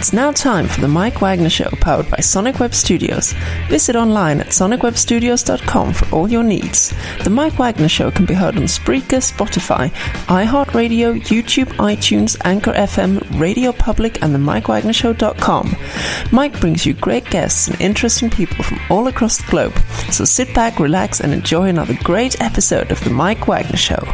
It's now time for the Mike Wagner Show, powered by Sonic Web Studios. Visit online at sonicwebstudios.com for all your needs. The Mike Wagner Show can be heard on Spreaker, Spotify, iHeartRadio, YouTube, iTunes, Anchor FM, Radio Public, and the MikeWagnerShow.com. Mike brings you great guests and interesting people from all across the globe. So sit back, relax, and enjoy another great episode of the Mike Wagner Show.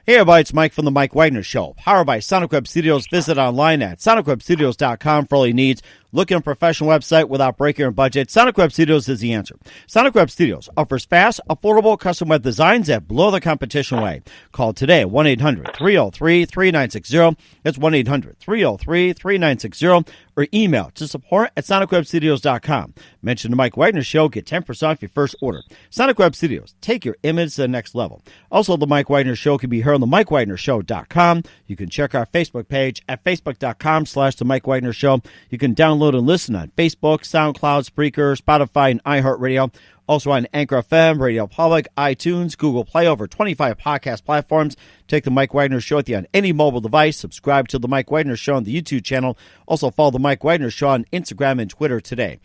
Hey everybody, it's Mike from the Mike Wagner Show, powered by Sonic Web Studios. Visit online at sonicwebstudios.com for all your needs. Looking at a professional website without breaking your budget? Sonic Web Studios is the answer. Sonic Web Studios offers fast, affordable custom web designs that blow the competition away. Call today at 1-800-303-3960. That's 1-800-303-3960. Or email to support at sonicwebstudios.com. Mention the Mike Wagner Show. Get 10% off your first order. Sonic Web Studios. Take your image to the next level. Also, the Mike Wagner Show can be heard on the MikeWagnerShow.com. You can check our Facebook page at facebook.com/the Mike Wagner Show. You can download and listen on Facebook, SoundCloud, Spreaker, Spotify, and iHeartRadio. Also on Anchor FM, Radio Public, iTunes, Google Play, over 25 podcast platforms. Take the Mike Wagner Show with you on any mobile device. Subscribe to the Mike Wagner Show on the YouTube channel. Also follow the Mike Wagner Show on Instagram and Twitter today.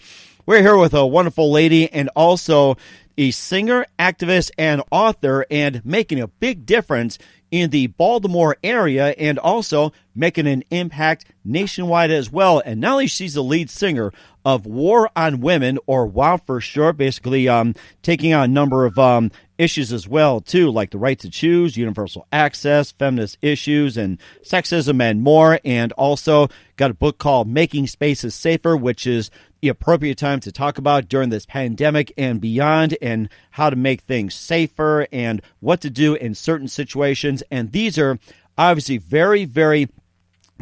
We're here with a wonderful lady and also a singer, activist, and author, and making a big difference in the Baltimore area and also making an impact nationwide as well. And not only she's the lead singer of War on Women, or WOW for short, basically taking on a number of issues as well, too, like the right to choose, universal access, feminist issues, and sexism and more. And also got a book called Making Spaces Safer, which is the appropriate time to talk about during this pandemic and beyond, and how to make things safer and what to do in certain situations. And these are obviously very, very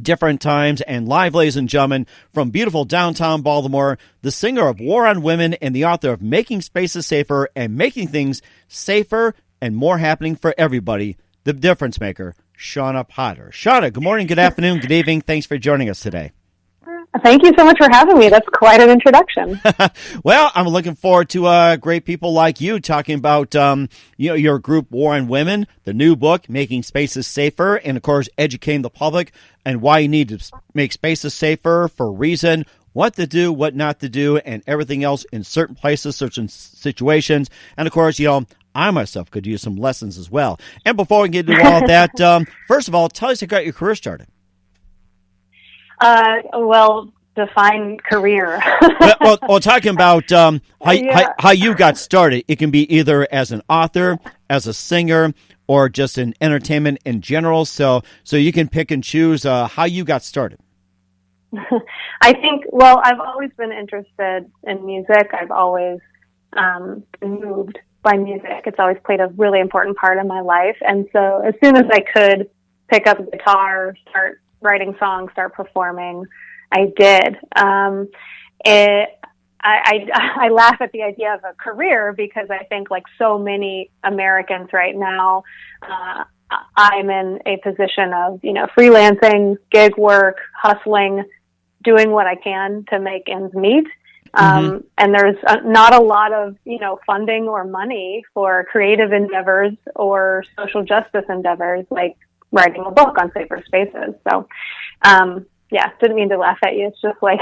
different times. And live, ladies and gentlemen, from beautiful downtown Baltimore, the singer of War on Women and the author of Making Spaces Safer and Making Things Safer and More Happening for Everybody, the difference maker, Shawna Potter. Shawna, good morning, good afternoon, good evening. Thanks for joining us today. Thank you so much for having me. That's quite an introduction. Well, I'm looking forward to great people like you talking about your group War on Women, the new book Making Spaces Safer, and of course educating the public and why you need to make spaces safer for a reason, what to do, what not to do, and everything else in certain places, certain situations. And of course, I myself could use some lessons as well. And before we get into all of that, first of all, tell us how you got your career started. Well, define career. well, talking about how you got started, it can be either as an author, as a singer, or just in entertainment in general. So you can pick and choose how you got started. I think, well, I've always been interested in music. I've always been moved by music. It's always played a really important part of my life. And so as soon as I could pick up a guitar, start writing songs, start performing, I did. I laugh at the idea of a career because I think, like so many Americans right now, I'm in a position of, freelancing, gig work, hustling, doing what I can to make ends meet. And there's not a lot of, funding or money for creative endeavors or social justice endeavors like writing a book on safer spaces. So, didn't mean to laugh at you. It's just like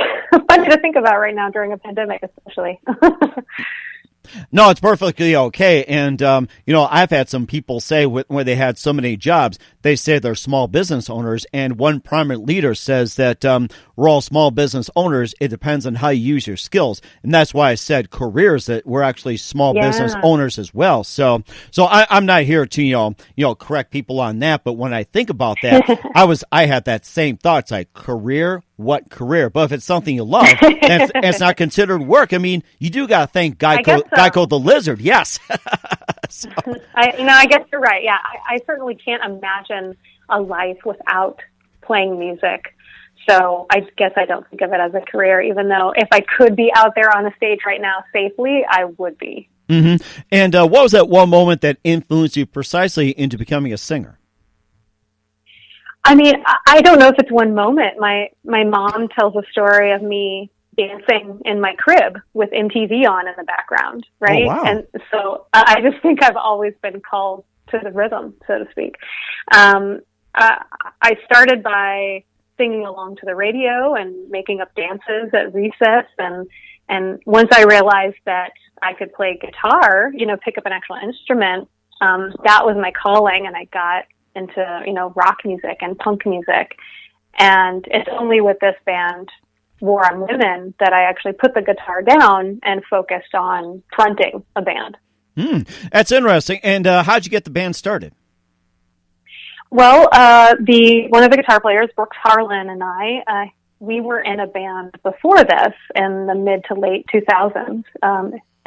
funny to think about right now during a pandemic, especially. No, it's perfectly okay. And, I've had some people say when they had so many jobs, they say they're small business owners. And one prominent leader says that we're all small business owners. It depends on how you use your skills. And that's why I said careers, that we're actually small business owners as well. So I'm not here to, correct people on that. But when I think about that, I had that same thought. It's like career. What career? But if it's something you love, and it's not considered work. I mean, you do got to thank Geico the lizard. Yes. So. I guess you're right. Yeah, I certainly can't imagine a life without playing music. So I guess I don't think of it as a career, even though if I could be out there on a stage right now safely, I would be. Mm-hmm. And what was that one moment that influenced you precisely into becoming a singer? I mean, I don't know if it's one moment. My mom tells a story of me dancing in my crib with MTV on in the background, right? Oh, wow. And so I just think I've always been called to the rhythm, so to speak. I started by singing along to the radio and making up dances at recess, and once I realized that I could play guitar, pick up an actual instrument, that was my calling, and I got into, rock music and punk music. And it's only with this band, War on Women, that I actually put the guitar down and focused on fronting a band. That's interesting. And how'd you get the band started? Well, one of the guitar players, Brooks Harlan, and I, we were in a band before this in the mid to late 2000s.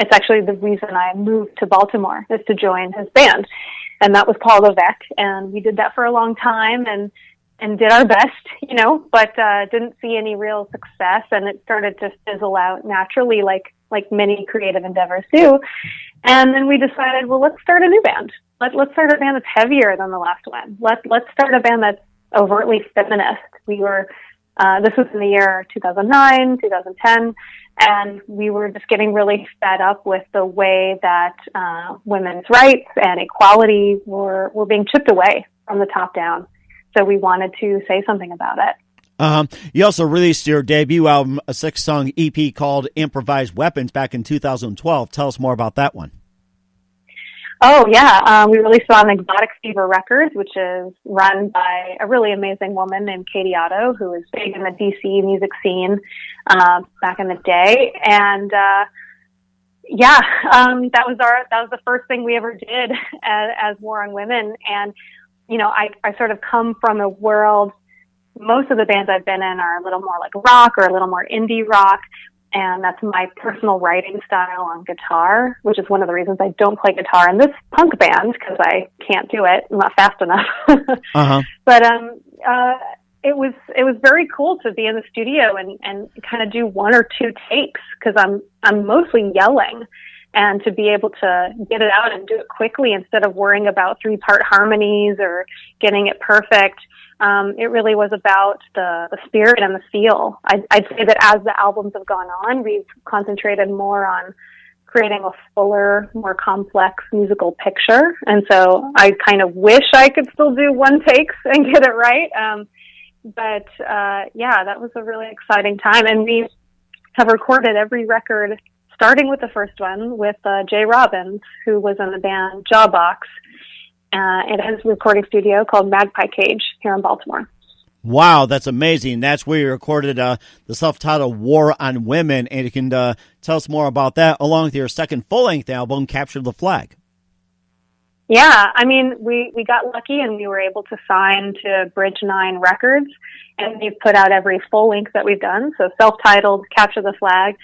It's actually the reason I moved to Baltimore, is to join his band. And that was Paul Levesque. And we did that for a long time and did our best, but didn't see any real success. And it started to fizzle out naturally, like many creative endeavors do. And then we decided, well, let's start a new band. Let's start a band that's heavier than the last one. Let's start a band that's overtly feminist. We were, this was in the year 2009, 2010, and we were just getting really fed up with the way that women's rights and equality were being chipped away from the top down. So we wanted to say something about it. You also released your debut album, a 6-song EP called Improvised Weapons, back in 2012. Tell us more about that one. Oh, yeah. We released it on Exotic Fever Records, which is run by a really amazing woman named Katie Otto, who was big in the DC music scene back in the day. And that was the first thing we ever did as War on Women. And I sort of come from a world. Most of the bands I've been in are a little more like rock or a little more indie rock. And that's my personal writing style on guitar, which is one of the reasons I don't play guitar in this punk band, because I can't do it. I'm not fast enough. But it was very cool to be in the studio and kind of do one or two takes, because I'm mostly yelling, and to be able to get it out and do it quickly instead of worrying about 3-part harmonies or getting it perfect. It really was about the spirit and the feel. I'd say that as the albums have gone on, we've concentrated more on creating a fuller, more complex musical picture. And so I kind of wish I could still do one takes and get it right. But that was a really exciting time. And we have recorded every record, starting with the first one with Jay Robbins, who was in the band Jawbox. It has a recording studio called Magpie Cage here in Baltimore. Wow, that's amazing. That's where you recorded the self-titled War on Women, and you can tell us more about that, along with your second full-length album, Capture the Flag. Yeah, I mean, we got lucky and we were able to sign to Bridge 9 Records, and they've put out every full-length that we've done, so self-titled, Capture the Flag,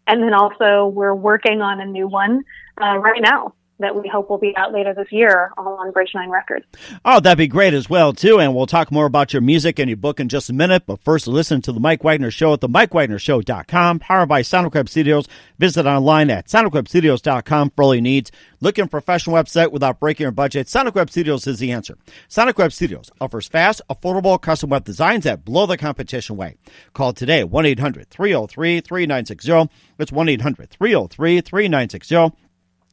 and then also we're working on a new one right now that we hope will be out later this year, all on Bridge 9 Records. Oh, that'd be great as well, too. And we'll talk more about your music and your book in just a minute. But first, listen to The Mike Wagner Show at themikewagnershow.com, powered by Sonic Web Studios. Visit online at sonicwebstudios.com for all your needs. Looking for a professional website without breaking your budget? Sonic Web Studios is the answer. Sonic Web Studios offers fast, affordable custom web designs that blow the competition away. Call today, 1-800-303-3960. That's 1-800-303-3960.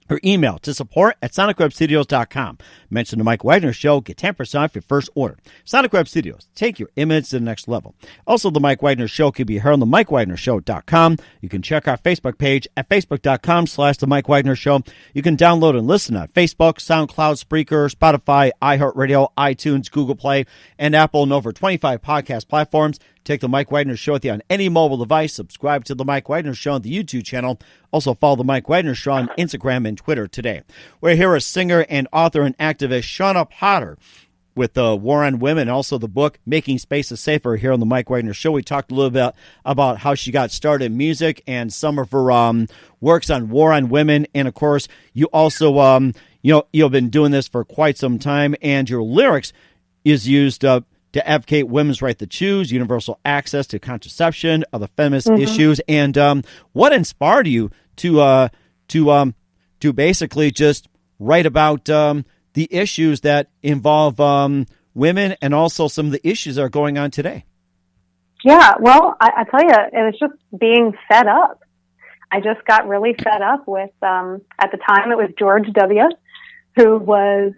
Or email to support@sonicwebstudios.com. Mention the Mike Wagner Show. Get 10% off your first order. Sonic Web Studios. Take your image to the next level. Also, the Mike Wagner Show can be heard on the MikeWagnerShow.com. You can check our Facebook page at Facebook.com/The Mike Wagner Show. You can download and listen on Facebook, SoundCloud, Spreaker, Spotify, iHeartRadio, iTunes, Google Play, and Apple, and over 25 podcast platforms. Take the Mike Wagner Show with you on any mobile device. Subscribe to the Mike Wagner Show on the YouTube channel. Also follow the Mike Wagner Show on Instagram and Twitter today. We're here with singer and author and activist Shawna Potter with the War on Women, and also the book Making Spaces Safer here on the Mike Wagner Show. We talked a little bit about how she got started in music and some of her works on War on Women. And of course, you also you've been doing this for quite some time, and your lyrics is used to advocate women's right to choose, universal access to contraception, other feminist issues. And what inspired you to basically just write about the issues that involve women, and also some of the issues that are going on today? Yeah, well, I tell you, it was just being fed up. I just got really fed up with, at the time it was George W., who was,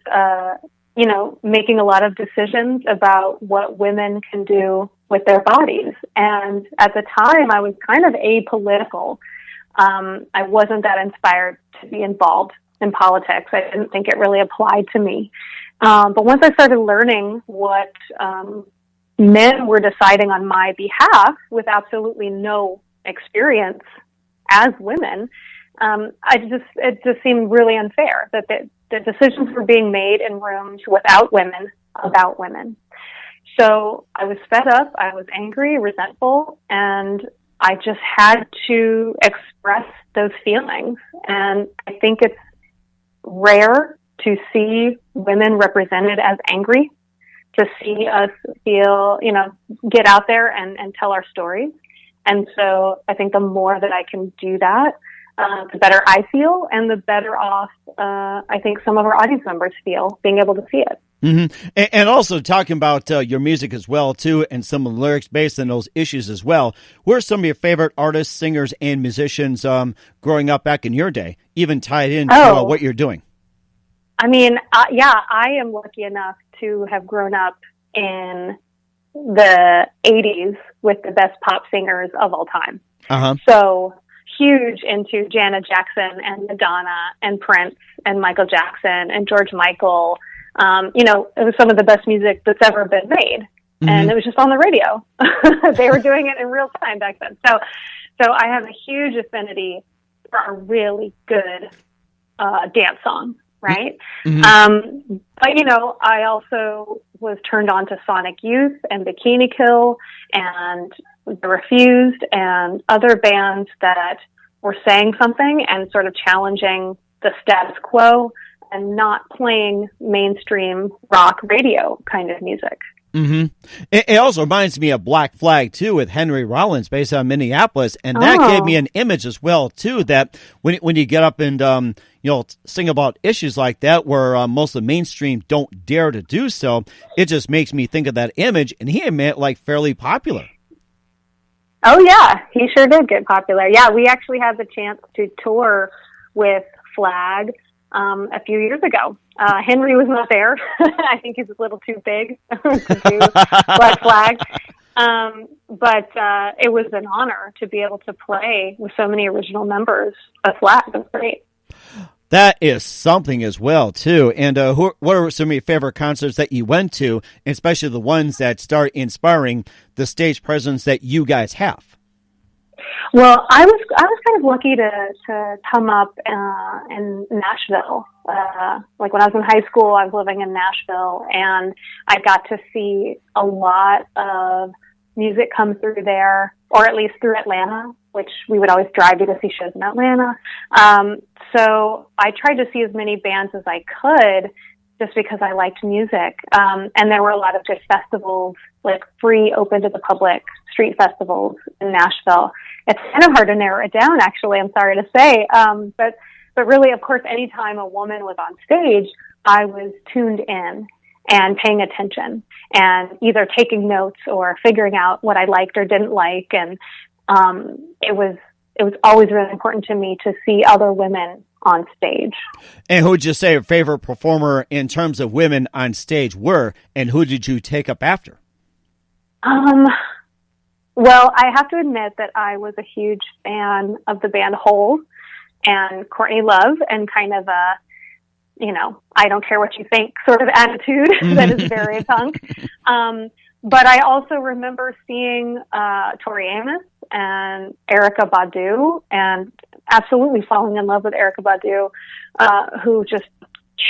making a lot of decisions about what women can do with their bodies. And at the time I was kind of apolitical. I wasn't that inspired to be involved in politics. I didn't think it really applied to me. But once I started learning what, men were deciding on my behalf with absolutely no experience as women, it just seemed really unfair that the decisions were being made in rooms without women, about women. So I was fed up, I was angry, resentful, and I just had to express those feelings. And I think it's rare to see women represented as angry, to see us feel, get out there and tell our stories. And so I think the more that I can do that, the better I feel, and the better off I think some of our audience members feel being able to see it. Mm-hmm. And also talking about your music as well, too, and some of the lyrics based on those issues as well. Who are some of your favorite artists, singers, and musicians growing up back in your day, even tied into what you're doing? I mean, I am lucky enough to have grown up in the 80s with the best pop singers of all time. Uh-huh. So huge into Janet Jackson and Madonna and Prince and Michael Jackson and George Michael. It was some of the best music that's ever been made. Mm-hmm. And it was just on the radio. They were doing it in real time back then. So I have a huge affinity for a really good dance song, right? Mm-hmm. But I also was turned on to Sonic Youth and Bikini Kill and The Refused and other bands that were saying something and sort of challenging the status quo and not playing mainstream rock radio kind of music. Mm-hmm. It also reminds me of Black Flag, too, with Henry Rollins, based on Minneapolis. And that gave me an image as well, too, that when you get up and, sing about issues like that where most of the mainstream don't dare to do so, it just makes me think of that image. And he made it, fairly popular. Oh, yeah. He sure did get popular. Yeah, we actually had the chance to tour with Flag a few years ago. Henry was not there. I think he's a little too big to do Black Flag. But it was an honor to be able to play with so many original members of Flag. It was great. That is something as well, too. And what are some of your favorite concerts that you went to, especially the ones that start inspiring the stage presence that you guys have? Well, I was kind of lucky to come up in Nashville. When I was in high school, I was living in Nashville, and I got to see a lot of music come through there, or at least through Atlanta, which we would always drive to see shows in Atlanta. So I tried to see as many bands as I could, just because I liked music. And there were a lot of good festivals, free, open to the public street festivals in Nashville. It's kind of hard to narrow it down, actually, I'm sorry to say. But really, of course, anytime a woman was on stage, I was tuned in and paying attention and either taking notes or figuring out what I liked or didn't like. And it was always really important to me to see other women on stage. And who would you say your favorite performer in terms of women on stage were, and who did you take up after? Well, I have to admit that I was a huge fan of the band Hole and Courtney Love, and kind of a, I don't care what you think sort of attitude that is very punk. But I also remember seeing Tori Amos and Erykah Badu, and absolutely falling in love with Erykah Badu, who just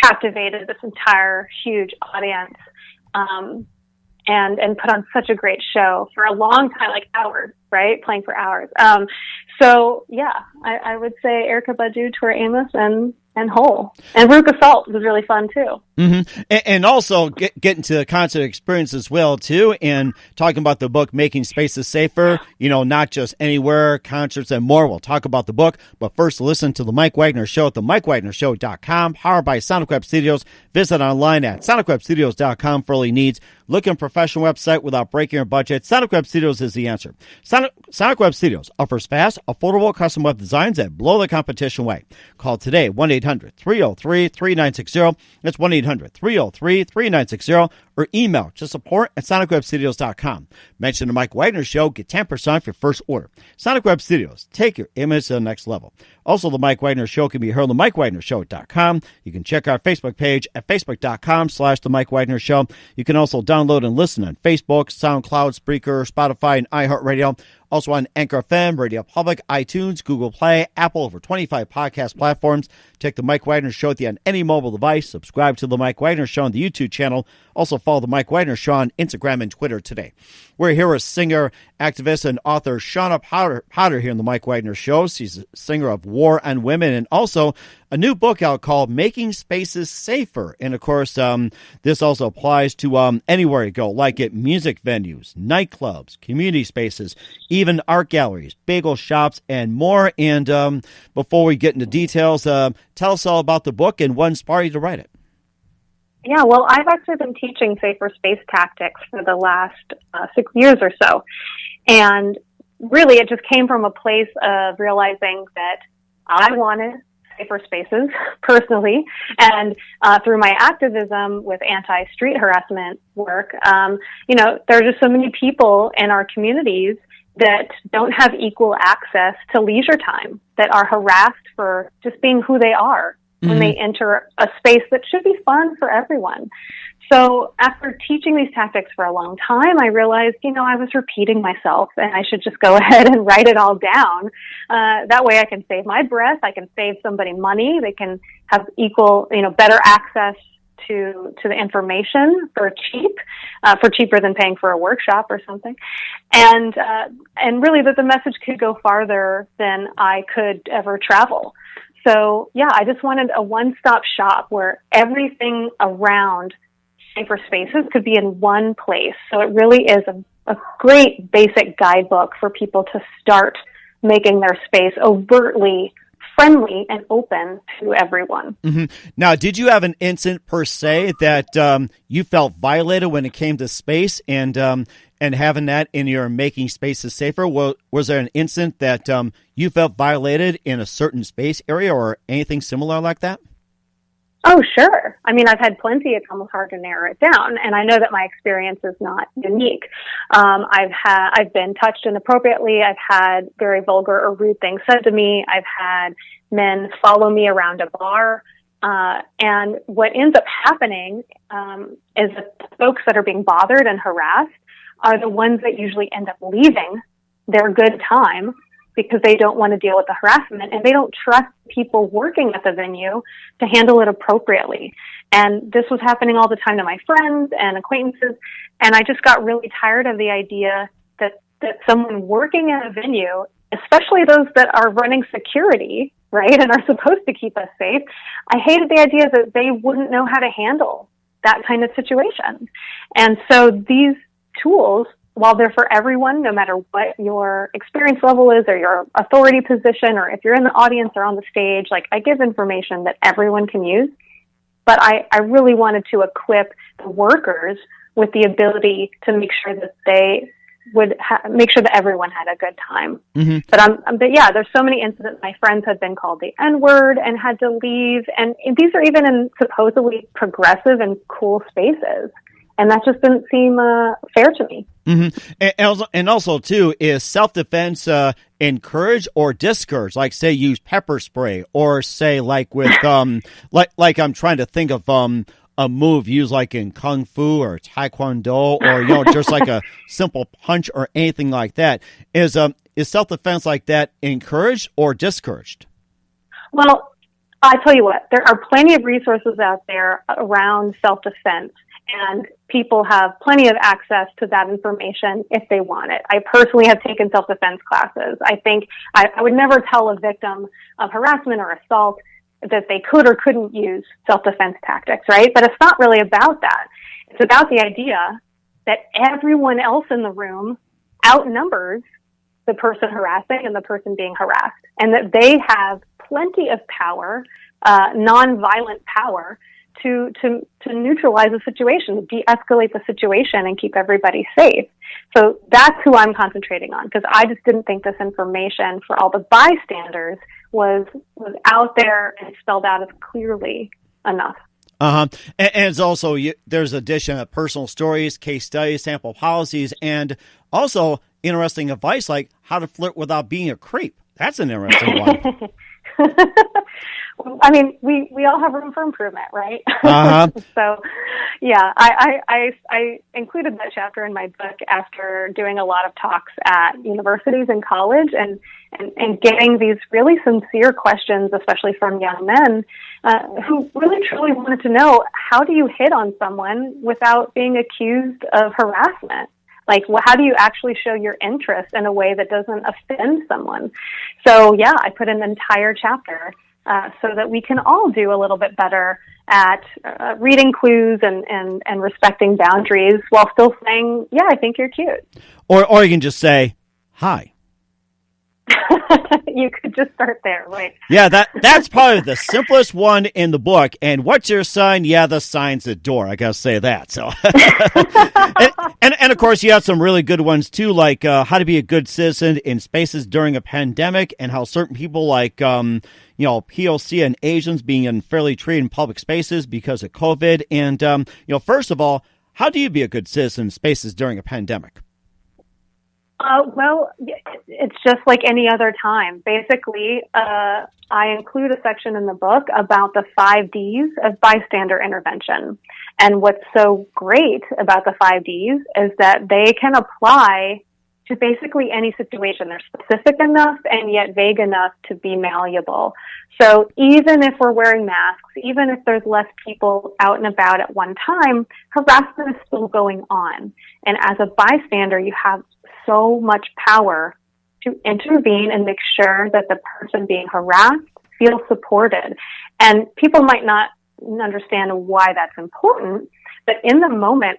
captivated this entire huge audience, and put on such a great show for a long time, hours, right? Playing for hours. So yeah, I would say Erykah Badu, Tori Amos, and Hole. And Ruka Salt was really fun too. Mm-hmm. And also getting to the concert experience as well too, and talking about the book, Making Spaces Safer, not just anywhere, concerts and more. We'll talk about the book, but first listen to the Mike Wagner Show at the MikeWagnerShow.com, powered by Sonic Web Studios. Visit online at SonicWebStudios.com for all your needs Looking for a professional website without breaking your budget? Sonic Web Studios is the answer. Sonic Web Studios offers fast, affordable custom web designs that blow the competition away. Call today, 1-800-303-3960. That's 1-800-303-3960. Or email to support@sonicwebstudios.com. Mention the Mike Wagner Show. Get 10% off your first order. Sonic Web Studios. Take your image to the next level. Also, the Mike Wagner Show can be heard on the MikeWagnerShow.com. You can check our Facebook page at facebook.com/The Mike Wagner Show. You can also download and listen on Facebook, SoundCloud, Spreaker, Spotify, and iHeartRadio. Also on Anchor FM, Radio Public, iTunes, Google Play, Apple, over 25 podcast platforms. Check the Mike Wagner Show at the on any mobile device. Subscribe to the Mike Wagner Show on the YouTube channel. Also follow the Mike Wagner Show on Instagram and Twitter today. We're here with singer, activist, and author Shawna Potter here on the Mike Wagner Show. She's a singer of War on Women and also a new book out called Making Spaces Safer. And, of course, this also applies to anywhere you go, like at music venues, nightclubs, community spaces, even art galleries, bagel shops, and more. And before we get into details, tell us all about the book and what inspired you to write it. Yeah, well, I've actually been teaching safer space tactics for the last 6 years or so. And really, it just came from a place of realizing that I wanted safer spaces personally. And through my activism with anti-street harassment work, there are just so many people in our communities that don't have equal access to leisure time, that are harassed for just being who they are when they enter a space that should be fun for everyone. So after teaching these tactics for a long time, I realized, I was repeating myself and I should just go ahead and write it all down. That way I can save my breath. I can save somebody money. They can have equal, better access to the information for cheaper than paying for a workshop or something. And really that the message could go farther than I could ever travel. So yeah, I just wanted a one-stop shop where everything around safer spaces could be in one place. So it really is a great basic guidebook for people to start making their space overtly friendly and open to everyone. Mm-hmm. Now, did you have an incident per se that you felt violated when it came to space and having that in your Making Spaces Safer? Was there an incident that you felt violated in a certain space area or anything similar like that? Oh, sure. I mean, I've had plenty. It's almost hard to narrow it down. And I know that my experience is not unique. I've been touched inappropriately. I've had very vulgar or rude things said to me. I've had men follow me around a bar. And what ends up happening is that the folks that are being bothered and harassed are the ones that usually end up leaving their good time because they don't want to deal with the harassment and they don't trust people working at the venue to handle it appropriately. And this was happening all the time to my friends and acquaintances. And I just got really tired of the idea that someone working at a venue, especially those that are running security, right, and are supposed to keep us safe, I hated the idea that they wouldn't know how to handle that kind of situation. And so these tools, while they're for everyone, no matter what your experience level is or your authority position, or if you're in the audience or on the stage, I give information that everyone can use. But I really wanted to equip the workers with the ability to make sure that they would make sure that everyone had a good time. Mm-hmm. But yeah, there's so many incidents. My friends had been called the N-word and had to leave. And these are even in supposedly progressive and cool spaces. And that just didn't seem fair to me. Mm-hmm. And also, too, is self-defense encouraged or discouraged? Like, say, use pepper spray, or say, like with, like I'm trying to think of a move used like in Kung Fu or Taekwondo, or just like a simple punch or anything like that. Is self-defense like that encouraged or discouraged? Well, I tell you what, there are plenty of resources out there around self-defense. And people have plenty of access to that information if they want it. I personally have taken self-defense classes. I think I would never tell a victim of harassment or assault that they could or couldn't use self-defense tactics, right? But it's not really about that. It's about the idea that everyone else in the room outnumbers the person harassing and the person being harassed, and that they have plenty of power, nonviolent power, to neutralize the situation, de-escalate the situation, and keep everybody safe. So that's who I'm concentrating on, because I just didn't think this information for all the bystanders was out there and spelled out as clearly enough. And it's also, there's addition of personal stories, case studies, sample policies, and also interesting advice like how to flirt without being a creep. That's an interesting one. I mean, we all have room for improvement, right? So, yeah, I included that chapter in my book after doing a lot of talks at universities and college and getting these really sincere questions, especially from young men who really truly wanted to know, how do you hit on someone without being accused of harassment? Like, how do you actually show your interest in a way that doesn't offend someone? So, yeah, I put an entire chapter so that we can all do a little bit better at reading clues and respecting boundaries while still saying, yeah, I think you're cute. Or you can just say, hi. You could just start there, right? Yeah, that's probably the simplest one in the book. And what's your sign? Yeah, the sign's the door. I gotta say that. So, and of course, you have some really good ones too, like how to be a good citizen in spaces during a pandemic, and how certain people like POC and Asians being unfairly treated in public spaces because of COVID. And first of all, how do you be a good citizen in spaces during a pandemic? Well, it's just like any other time. Basically, I include a section in the book about the 5 Ds of bystander intervention. And what's so great about the 5 Ds is that they can apply to basically any situation. They're specific enough and yet vague enough to be malleable. So even if we're wearing masks, even if there's less people out and about at one time, harassment is still going on. And as a bystander, you have so much power to intervene and make sure that the person being harassed feels supported. And people might not understand why that's important, but in the moment,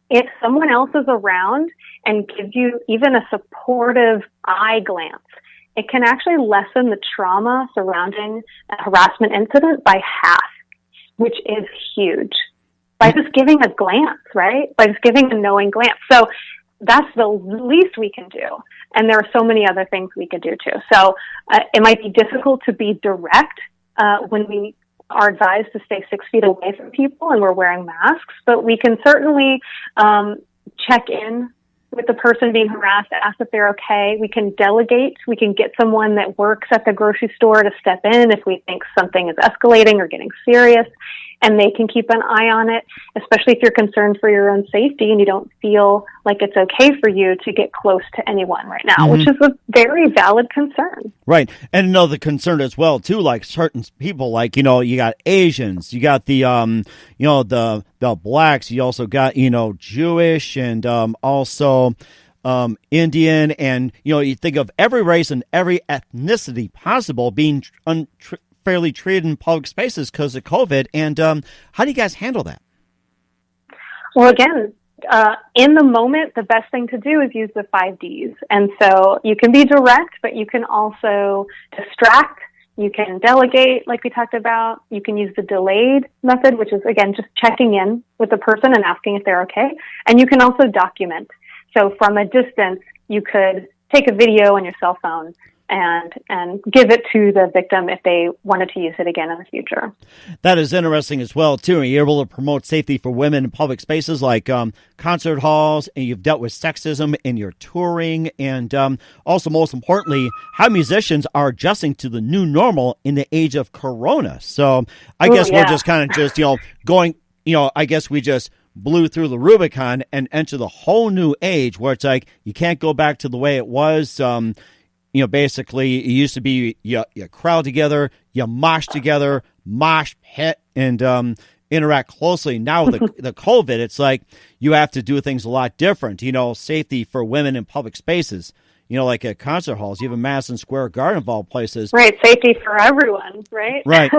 if someone else is around and gives you even a supportive eye glance, it can actually lessen the trauma surrounding a harassment incident by half, which is huge. By just giving a glance, right? By just giving a knowing glance. So that's the least we can do. And there are so many other things we could do too. So it might be difficult to be direct when we are advised to stay 6 feet away from people and we're wearing masks, but we can certainly check in with the person being harassed, ask if they're okay. We can delegate. We can get someone that works at the grocery store to step in if we think something is escalating or getting serious, and they can keep an eye on it, especially if you're concerned for your own safety and you don't feel like it's okay for you to get close to anyone right now, which is a very valid concern. Right. And another concern as well, too, like certain people, like, you got Asians, you got the blacks, you also got, Jewish and also Indian, and, you think of every race and every ethnicity possible being fairly treated in public spaces because of COVID. And how do you guys handle that? Well, again, in the moment, the best thing to do is use the 5 Ds. And so you can be direct, but you can also distract. You can delegate, like we talked about. You can use the delayed method, which is, again, just checking in with the person and asking if they're okay. And you can also document. So from a distance, you could take a video on your cell phone and give it to the victim if they wanted to use it again in the future. That is interesting as well, too. You're able to promote safety for women in public spaces like concert halls, and you've dealt with sexism in your touring, and also, most importantly, how musicians are adjusting to the new normal in the age of Corona. So I guess we're just kind of going, I guess we just blew through the Rubicon and enter the whole new age where it's like you can't go back to the way it was. Basically, it used to be you crowd together, you mosh together, mosh pit, and interact closely. Now with the COVID, it's like you have to do things a lot different. Safety for women in public spaces. Like at concert halls, even Madison Square Garden of all places. Right, safety for everyone, right? Right.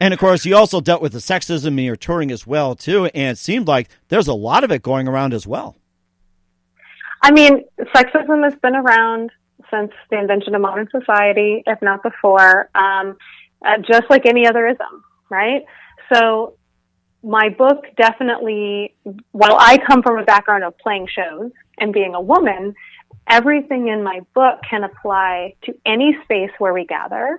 And, of course, you also dealt with the sexism in your touring as well, too, and it seemed like there's a lot of it going around as well. I mean, sexism has been around since the invention of modern society, if not before, just like any other ism, right? So my book definitely, while I come from a background of playing shows and being a woman, everything in my book can apply to any space where we gather,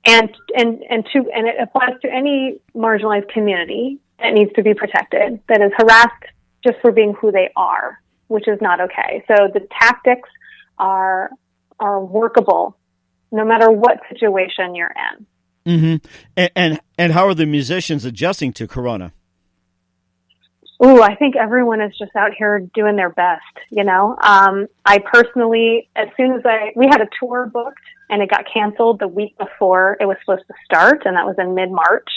and it applies to any marginalized community that needs to be protected, that is harassed just for being who they are, which is not okay. So the tactics are workable no matter what situation you're in. Mm-hmm. And how are the musicians adjusting to Corona? Ooh, I think everyone is just out here doing their best, you know. I personally, as soon as we had a tour booked and it got canceled the week before it was supposed to start, and that was in mid-March.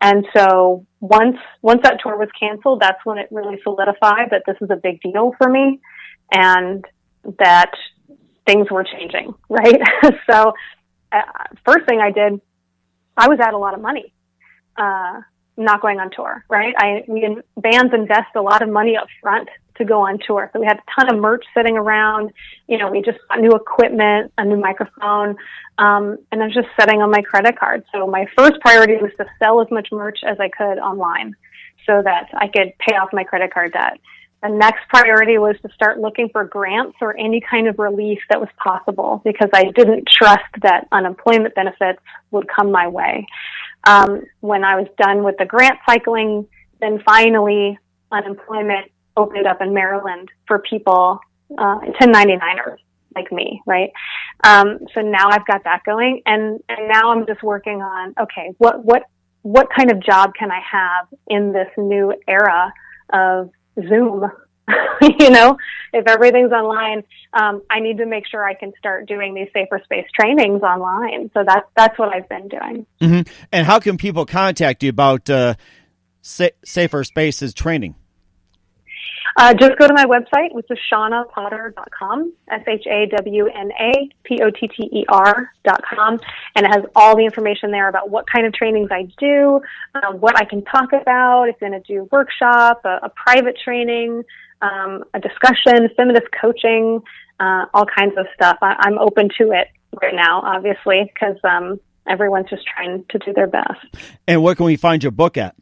And so once that tour was canceled, that's when it really solidified that this is a big deal for me and that things were changing, right? So first thing I did, I was out a lot of money. Not going on tour, right? Bands invest a lot of money up front to go on tour. So we had a ton of merch sitting around. You know, we just got new equipment, a new microphone, and I was just setting on my credit card. So my first priority was to sell as much merch as I could online so that I could pay off my credit card debt. The next priority was to start looking for grants or any kind of relief that was possible because I didn't trust that unemployment benefits would come my way. When I was done with the grant cycling, then finally unemployment opened up in Maryland for people, 1099ers like me, right? So now I've got that going, and now I'm just working on, okay, what kind of job can I have in this new era of Zoom? You know, if everything's online, I need to make sure I can start doing these safer space trainings online. So that's what I've been doing. Mm-hmm. And how can people contact you about safer spaces training? Just go to my website, which is shawnapotter.com, SHAWNAPOTTER.com, and it has all the information there about what kind of trainings I do, what I can talk about, if I'm going to do workshop, a private training, a discussion, feminist coaching, all kinds of stuff. I'm open to it right now, obviously, because everyone's just trying to do their best. And where can we find your book at?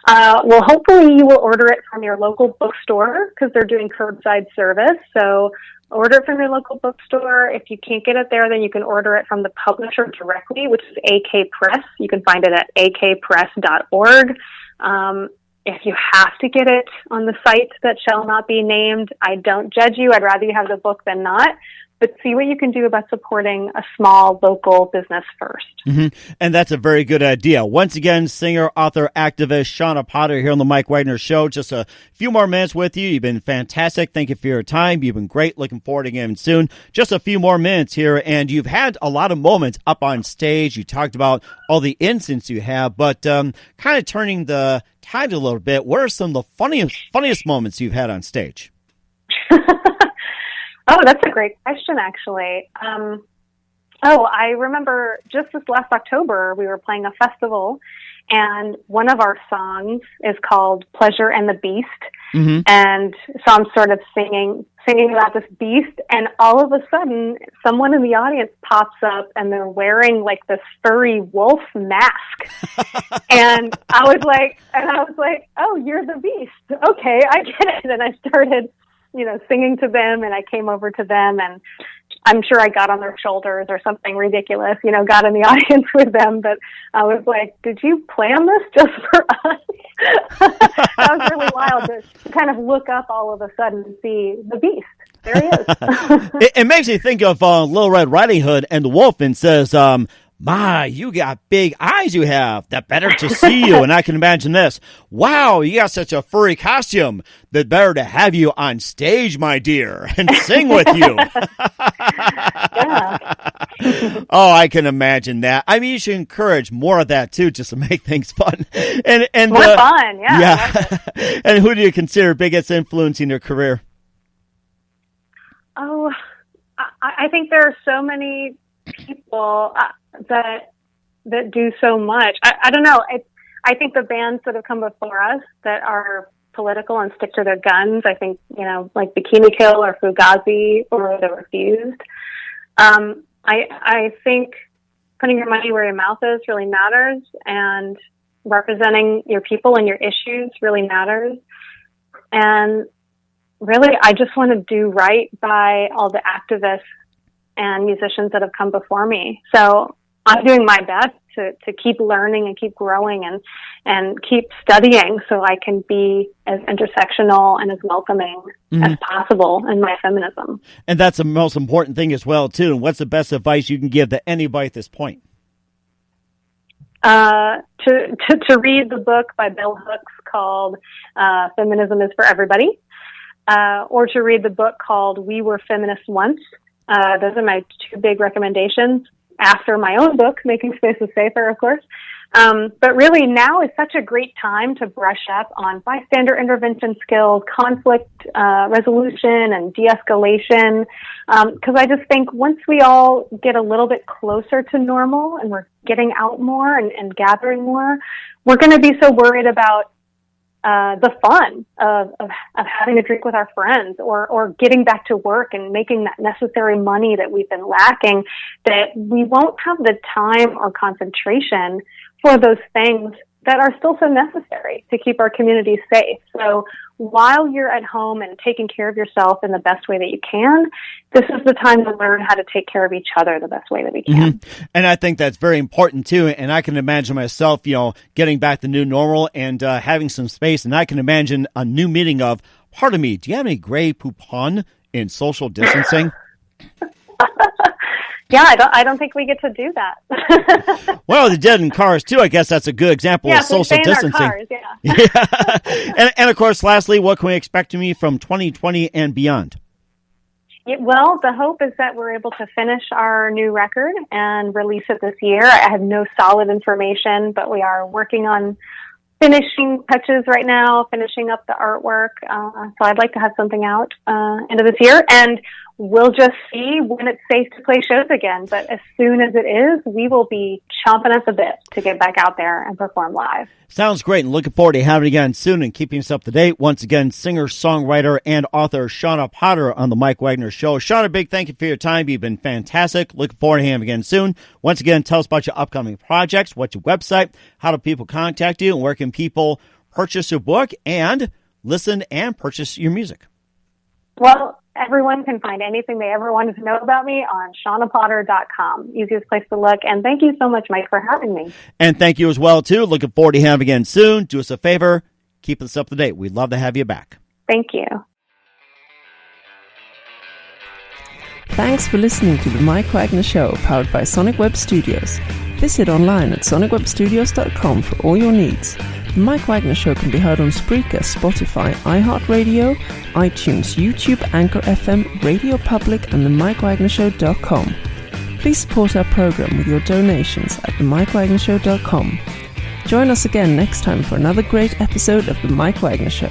Well, hopefully you will order it from your local bookstore because they're doing curbside service. So order it from your local bookstore. If you can't get it there, then you can order it from the publisher directly, which is AK Press. You can find it at akpress.org. If you have to get it on the site that shall not be named, I don't judge you. I'd rather you have the book than not. But see what you can do about supporting a small local business first. Mm-hmm. And that's a very good idea. Once again, singer, author, activist Shawna Potter here on the Mike Wagner Show. Just a few more minutes with you. You've been fantastic. Thank you for your time. You've been great. Looking forward to getting soon. Just a few more minutes here. And you've had a lot of moments up on stage. You talked about all the incidents you have, but kind of turning the tide a little bit. What are some of the funniest moments you've had on stage? Oh, that's a great question, actually. I remember just this last October, we were playing a festival, and one of our songs is called Pleasure and the Beast. Mm-hmm. And so I'm sort of singing about this beast, and all of a sudden, someone in the audience pops up, and they're wearing like this furry wolf mask. And I was like, oh, you're the beast. Okay, I get it. And I started singing to them, and I came over to them, and I'm sure I got on their shoulders or something ridiculous, got in the audience with them. But I was like, did you plan this just for us? That was really wild to kind of look up all of a sudden and see the beast. There he is. It makes me think of Little Red Riding Hood and the wolf, and says, my, you got big eyes you have. The better to see you. And I can imagine this. Wow, you got such a furry costume. The better to have you on stage, my dear, and sing with you. Yeah. Oh, I can imagine that. I mean, you should encourage more of that, too, just to make things fun. And more fun, yeah. Yeah. And who do you consider biggest influence in your career? Oh, I think there are so many people that do so much. I don't know. I think the bands that have come before us that are political and stick to their guns, I think, like Bikini Kill or Fugazi or The Refused. I think putting your money where your mouth is really matters. And representing your people and your issues really matters. And really, I just want to do right by all the activists and musicians that have come before me. So I'm doing my best to keep learning and keep growing and keep studying so I can be as intersectional and as welcoming as possible in my feminism. And that's the most important thing as well, too. And what's the best advice you can give to anybody at this point? To read the book by Bell Hooks called Feminism is for Everybody, or to read the book called We Were Feminists Once. Those are my two big recommendations after my own book, Making Spaces Safer, of course. But really now is such a great time to brush up on bystander intervention skills, conflict resolution, and de-escalation. Because I just think once we all get a little bit closer to normal and we're getting out more and gathering more, we're going to be so worried about the fun of having a drink with our friends or getting back to work and making that necessary money that we've been lacking, that we won't have the time or concentration for those things that are still so necessary to keep our communities safe. So while you're at home and taking care of yourself in the best way that you can, this is the time to learn how to take care of each other the best way that we can. And I think that's very important, too. And I can imagine myself, getting back to new normal and having some space. And I can imagine a new meeting of, pardon me, do you have any gray poupon in social distancing? Yeah, I don't think we get to do that. Well, they did in cars, too. I guess that's a good example of social distancing. Our cars, yeah. And, of course, lastly, what can we expect from you from 2020 and beyond? Well, the hope is that we're able to finish our new record and release it this year. I have no solid information, but we are working on finishing touches right now, finishing up the artwork. So I'd like to have something out end of this year. And we'll just see when it's safe to play shows again. But as soon as it is, we will be chomping at the bit to get back out there and perform live. Sounds great, and looking forward to having it again soon and keeping us up to date. Once again, singer, songwriter, and author Shawna Potter on The Mike Wagner Show. Shawna, big thank you for your time. You've been fantastic. Looking forward to having you again soon. Once again, tell us about your upcoming projects, what's your website, how do people contact you, and where can people purchase your book and listen and purchase your music? Well, everyone can find anything they ever wanted to know about me on shawnapotter.com. Easiest place to look. And thank you so much, Mike, for having me. And thank you as well, too. Looking forward to having you again soon. Do us a favor. Keep us up to date. We'd love to have you back. Thank you. Thanks for listening to The Mike Wagner Show, powered by Sonic Web Studios. Visit online at sonicwebstudios.com for all your needs. The Mike Wagner Show can be heard on Spreaker, Spotify, iHeartRadio, iTunes, YouTube, Anchor FM, Radio Public, and themikewagnershow.com. Please support our program with your donations at themikewagnershow.com. Join us again next time for another great episode of The Mike Wagner Show.